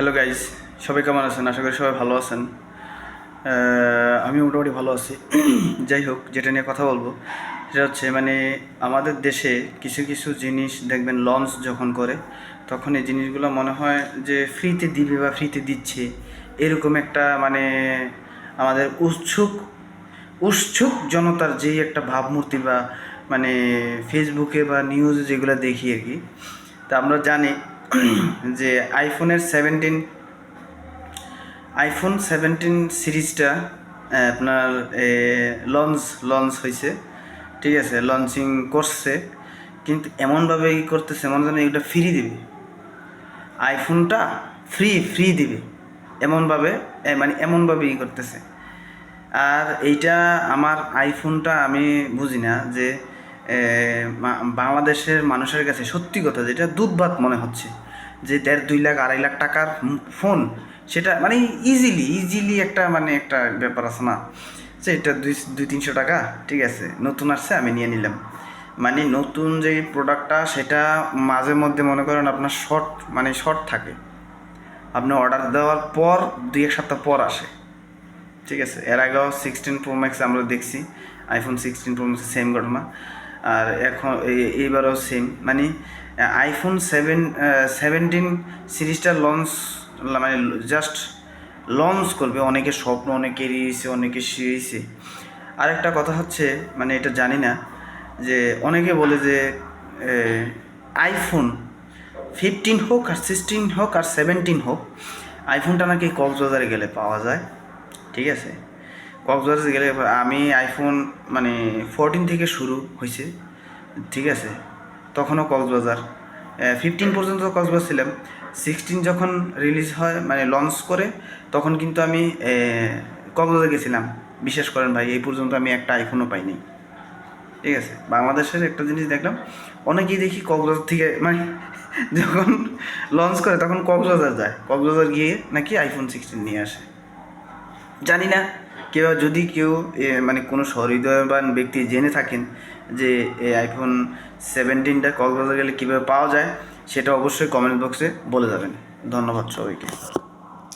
Hello guys, সবাই কেমন আছেন? আশা করি সবাই ভালো আছেন। আমি মোটামুটি ভালো আছি। যাই হোক, যেটা নিয়ে কথা বলবো সেটা হচ্ছে আমাদের দেশে কিছু কিছু জিনিস দেখবেন লঞ্চ যখন করে তখন এই জিনিসগুলো মনে হয় যে ফ্রিতে দিবে বা ফ্রিতে দিচ্ছে, এরকম একটা আমাদের উৎসুক জনতার যেই একটা ভাবমূর্তি বা মানে ফেসবুকে বা নিউজে যেগুলো দেখি আর কি। তা আমরা জানি যে আইফোন 17 সিরিজটা আপনার লঞ্চ হয়েছে, ঠিক আছে, লঞ্চিং করছে, কিন্তু এমনভাবে করতেছে মনে যেন এটা ফ্রি দিবে, আইফোনটা ফ্রি দিবে, এমনভাবে এমনভাবে করতেছে। আর এইটা আমার আইফোনটা আমি বুঝি না যে বাংলাদেশের মানুষের কাছে সত্যি কথা যেটা দুধ ভাত মনে হচ্ছে যে 1.5-2 লাখ 2.5 লাখ টাকার ফোন, সেটা ইজিলি একটা ব্যাপার আছে না, যে এটা 200-300 টাকা, ঠিক আছে, নতুন আসছে আমি নিয়ে নিলাম। নতুন যে প্রোডাক্টটা সেটা মাঝে মধ্যে মনে করেন আপনার শর্ট থাকে, আপনি অর্ডার দেওয়ার পর 2-1 সপ্তাহ পর আসে, ঠিক আছে। এর আগেও 16 Pro Max আমরা দেখছি, iPhone 16 Pro Max সেম ঘটনা। আর এখন এইবারও সেম, iPhone 17 সিরিজটা জাস্ট লঞ্চ করবে, অনেকের স্বপ্ন, অনেকেরই হয়েছে, অনেকে শিয়েছে। আরেকটা কথা হচ্ছে এটা জানি না, যে অনেকে বলে যে আইফোন 15 হোক আর 16 হোক আর 17 হোক, আইফোনটা নাকি কক্সবাজারে গেলে পাওয়া যায়, ঠিক আছে। কক্সবাজার গেলে আমি আইফোন 14 থেকে শুরু হয়েছে, ঠিক আছে, তখনও কক্সবাজার 15 পর্যন্ত কক্সবাজার ছিলাম। 16 যখন রিলিজ হয় লঞ্চ করে, তখন কিন্তু আমি কক্সবাজার গেছিলাম। বিশ্বাস করেন ভাই, এই পর্যন্ত আমি একটা আইফোনও পাইনি, ঠিক আছে। বাংলাদেশের একটা জিনিস দেখলাম, অনেকেই দেখি কক্সবাজার থেকে যখন লঞ্চ করে তখন কক্সবাজার যায়, কক্সবাজার গিয়ে নাকি iPhone 16 নিয়ে আসে। জানি না, যদি কেউ কোনো সহৃদয়বান ব্যক্তি জেনে থাকেন যে এই iPhone 17টা কক্সবাজার গেলে কীভাবে পাওয়া যায়, সেটা অবশ্যই কমেন্ট বক্সে বলে যাবেন। ধন্যবাদ সবাইকে।